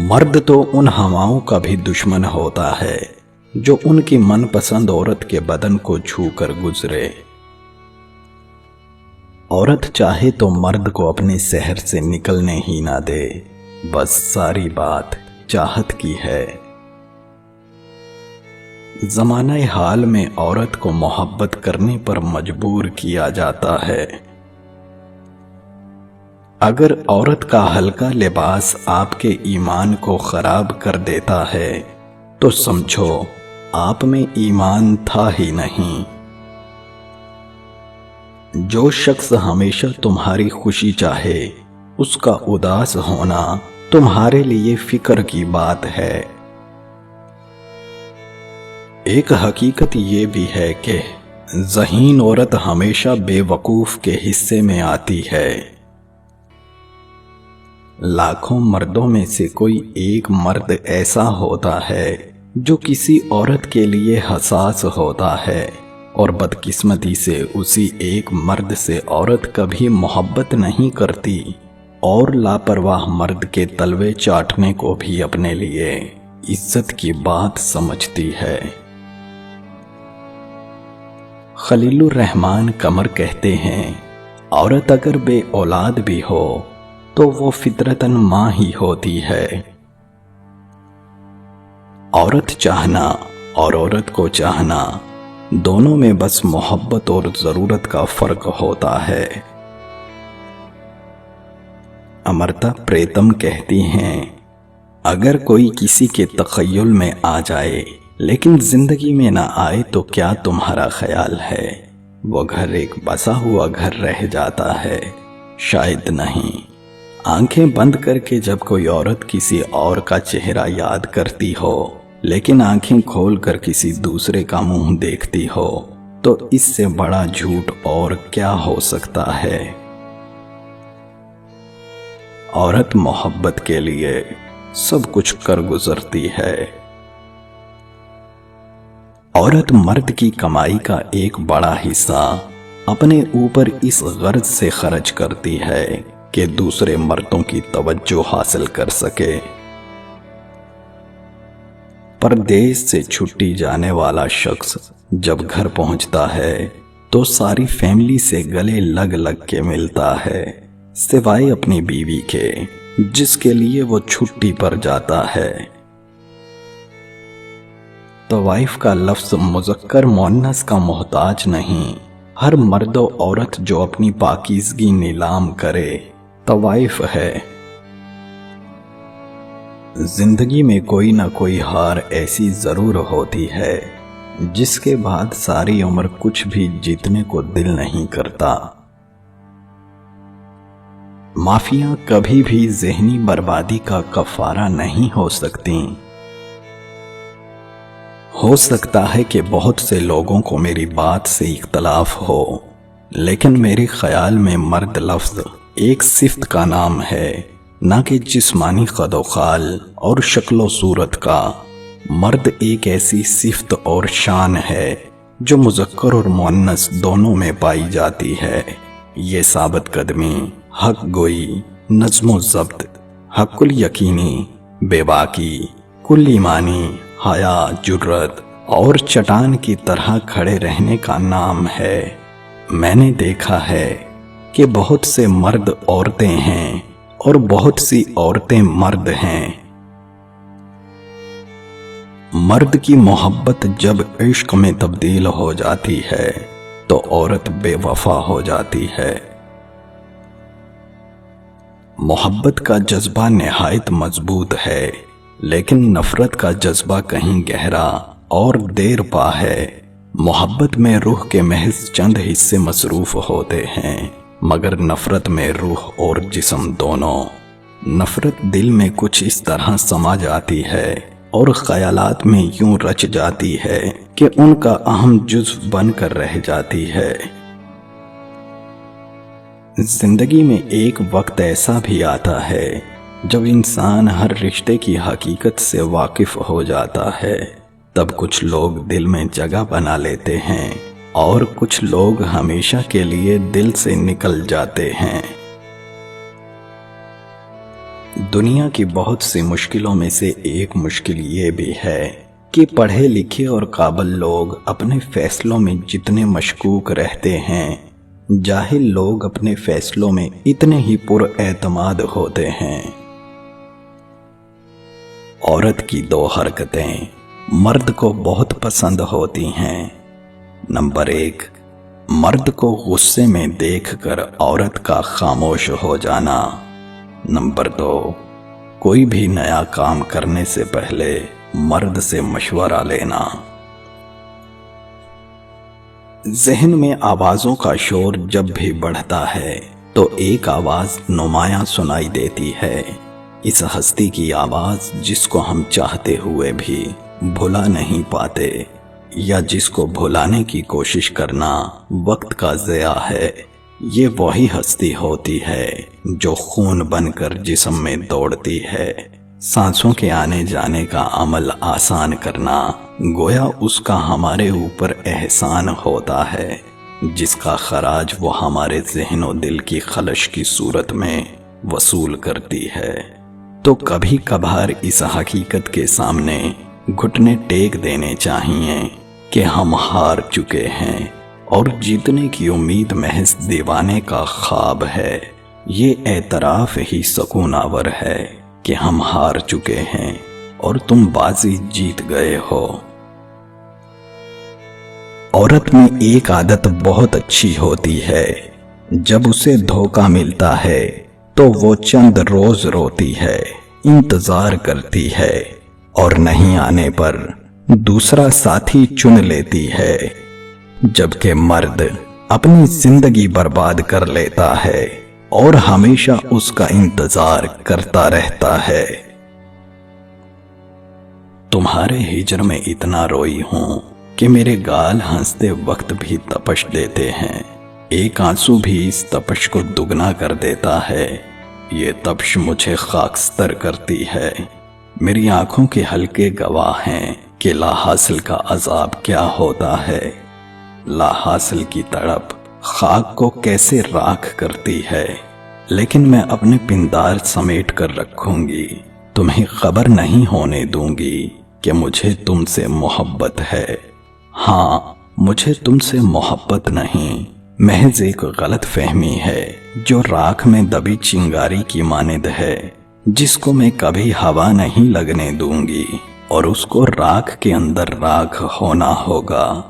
مرد تو ان ہواؤں کا بھی دشمن ہوتا ہے جو ان کی من پسند عورت کے بدن کو چھو کر گزرے۔ عورت چاہے تو مرد کو اپنے شہر سے نکلنے ہی نہ دے، بس ساری بات چاہت کی ہے۔ زمانہ حال میں عورت کو محبت کرنے پر مجبور کیا جاتا ہے۔ اگر عورت کا ہلکا لباس آپ کے ایمان کو خراب کر دیتا ہے تو سمجھو آپ میں ایمان تھا ہی نہیں۔ جو شخص ہمیشہ تمہاری خوشی چاہے، اس کا اداس ہونا تمہارے لیے فکر کی بات ہے۔ ایک حقیقت یہ بھی ہے کہ ذہین عورت ہمیشہ بے وقوف کے حصے میں آتی ہے۔ لاکھوں مردوں میں سے کوئی ایک مرد ایسا ہوتا ہے جو کسی عورت کے لیے حساس ہوتا ہے، اور بدقسمتی سے اسی ایک مرد سے عورت کبھی محبت نہیں کرتی اور لاپرواہ مرد کے تلوے چاٹنے کو بھی اپنے لیے عزت کی بات سمجھتی ہے۔ خلیل الرحمن قمر کہتے ہیں، عورت اگر بے اولاد بھی ہو تو وہ فطرتاً ماں ہی ہوتی ہے۔ عورت چاہنا اور عورت کو چاہنا دونوں میں بس محبت اور ضرورت کا فرق ہوتا ہے۔ امرتا پریتم کہتی ہیں، اگر کوئی کسی کے تخیل میں آ جائے لیکن زندگی میں نہ آئے تو کیا تمہارا خیال ہے وہ گھر ایک بسا ہوا گھر رہ جاتا ہے؟ شاید نہیں۔ آنکھیں بند کر کے جب کوئی عورت کسی اور کا چہرہ یاد کرتی ہو لیکن آنکھیں کھول کر کسی دوسرے کا منہ دیکھتی ہو تو اس سے بڑا جھوٹ اور کیا ہو سکتا ہے؟ عورت محبت کے لیے سب کچھ کر گزرتی ہے۔ عورت مرد کی کمائی کا ایک بڑا حصہ اپنے اوپر اس غرض سے خرچ کرتی ہے کہ دوسرے مردوں کی توجہ حاصل کر سکے۔ پردیس سے چھٹی جانے والا شخص جب گھر پہنچتا ہے تو ساری فیملی سے گلے لگ لگ کے ملتا ہے، سوائے اپنی بیوی کے جس کے لیے وہ چھٹی پر جاتا ہے۔ طوائف کا لفظ مذکر مؤنث کا محتاج نہیں۔ ہر مرد و عورت جو اپنی پاکیزگی نیلام کرے طوائف ہے۔ زندگی میں کوئی نہ کوئی ہار ایسی ضرور ہوتی ہے جس کے بعد ساری عمر کچھ بھی جیتنے کو دل نہیں کرتا۔ معافیاں کبھی بھی ذہنی بربادی کا کفارہ نہیں ہو سکتی۔ ہو سکتا ہے کہ بہت سے لوگوں کو میری بات سے اختلاف ہو، لیکن میرے خیال میں مرد لفظ ایک صفت کا نام ہے، نہ کہ جسمانی قد و خال اور شکل و صورت کا۔ مرد ایک ایسی صفت اور شان ہے جو مذکر اور مؤنث دونوں میں پائی جاتی ہے۔ یہ ثابت قدمی، حق گوئی، نظم و ضبط، حق الیقینی، بے باکی، کل ایمانی، حیا، جرأت اور چٹان کی طرح کھڑے رہنے کا نام ہے۔ میں نے دیکھا ہے کہ بہت سے مرد عورتیں ہیں اور بہت سی عورتیں مرد ہیں۔ مرد کی محبت جب عشق میں تبدیل ہو جاتی ہے تو عورت بے وفا ہو جاتی ہے۔ محبت کا جذبہ نہایت مضبوط ہے، لیکن نفرت کا جذبہ کہیں گہرا اور دیر پا ہے۔ محبت میں روح کے محض چند حصے مصروف ہوتے ہیں، مگر نفرت میں روح اور جسم دونوں۔ نفرت دل میں کچھ اس طرح سما جاتی ہے اور خیالات میں یوں رچ جاتی ہے کہ ان کا اہم جزو بن کر رہ جاتی ہے۔ زندگی میں ایک وقت ایسا بھی آتا ہے جب انسان ہر رشتے کی حقیقت سے واقف ہو جاتا ہے۔ تب کچھ لوگ دل میں جگہ بنا لیتے ہیں اور کچھ لوگ ہمیشہ کے لیے دل سے نکل جاتے ہیں۔ دنیا کی بہت سی مشکلوں میں سے ایک مشکل یہ بھی ہے کہ پڑھے لکھے اور قابل لوگ اپنے فیصلوں میں جتنے مشکوک رہتے ہیں، جاہل لوگ اپنے فیصلوں میں اتنے ہی پر اعتماد ہوتے ہیں۔ عورت کی 2 حرکتیں مرد کو بہت پسند ہوتی ہیں۔ نمبر 1، مرد کو غصے میں دیکھ کر عورت کا خاموش ہو جانا۔ نمبر 2، کوئی بھی نیا کام کرنے سے پہلے مرد سے مشورہ لینا۔ ذہن میں آوازوں کا شور جب بھی بڑھتا ہے تو ایک آواز نمایاں سنائی دیتی ہے۔ اس ہستی کی آواز جس کو ہم چاہتے ہوئے بھی بھلا نہیں پاتے، یا جس کو بھلانے کی کوشش کرنا وقت کا ضیاع ہے، یہ وہی ہستی ہوتی ہے جو خون بن کر جسم میں دوڑتی ہے۔ سانسوں کے آنے جانے کا عمل آسان کرنا گویا اس کا ہمارے اوپر احسان ہوتا ہے، جس کا خراج وہ ہمارے ذہن و دل کی خلش کی صورت میں وصول کرتی ہے۔ تو کبھی کبھار اس حقیقت کے سامنے گھٹنے ٹیک دینے چاہیے کہ ہم ہار چکے ہیں اور جیتنے کی امید محض دیوانے کا خواب ہے۔ یہ اعتراف ہی سکون آور ہے کہ ہم ہار چکے ہیں اور تم بازی جیت گئے ہو۔ عورت میں ایک عادت بہت اچھی ہوتی ہے، جب اسے دھوکہ ملتا ہے تو وہ چند روز روتی ہے، انتظار کرتی ہے اور نہیں آنے پر دوسرا ساتھی چن لیتی ہے، جبکہ مرد اپنی زندگی برباد کر لیتا ہے اور ہمیشہ اس کا انتظار کرتا رہتا ہے۔ تمہارے ہجر میں اتنا روئی ہوں کہ میرے گال ہنستے وقت بھی تپش دیتے ہیں، ایک آنسو بھی اس تپش کو دگنا کر دیتا ہے۔ یہ تپش مجھے خاکستر کرتی ہے۔ میری آنکھوں کے حلقے گواہ ہیں کہ لا حاصل کا عذاب کیا ہوتا ہے۔ لا حاصل کی تڑپ خاک کو کیسے راکھ کرتی ہے، لیکن میں اپنے پندار سمیٹ کر رکھوں گی، تمہیں خبر نہیں ہونے دوں گی کہ مجھے تم سے محبت ہے۔ ہاں، مجھے تم سے محبت نہیں، محض ایک غلط فہمی ہے جو راکھ میں دبی چنگاری کی مانند ہے، جس کو میں کبھی ہوا نہیں لگنے دوں گی اور اس کو راکھ کے اندر راکھ ہونا ہوگا۔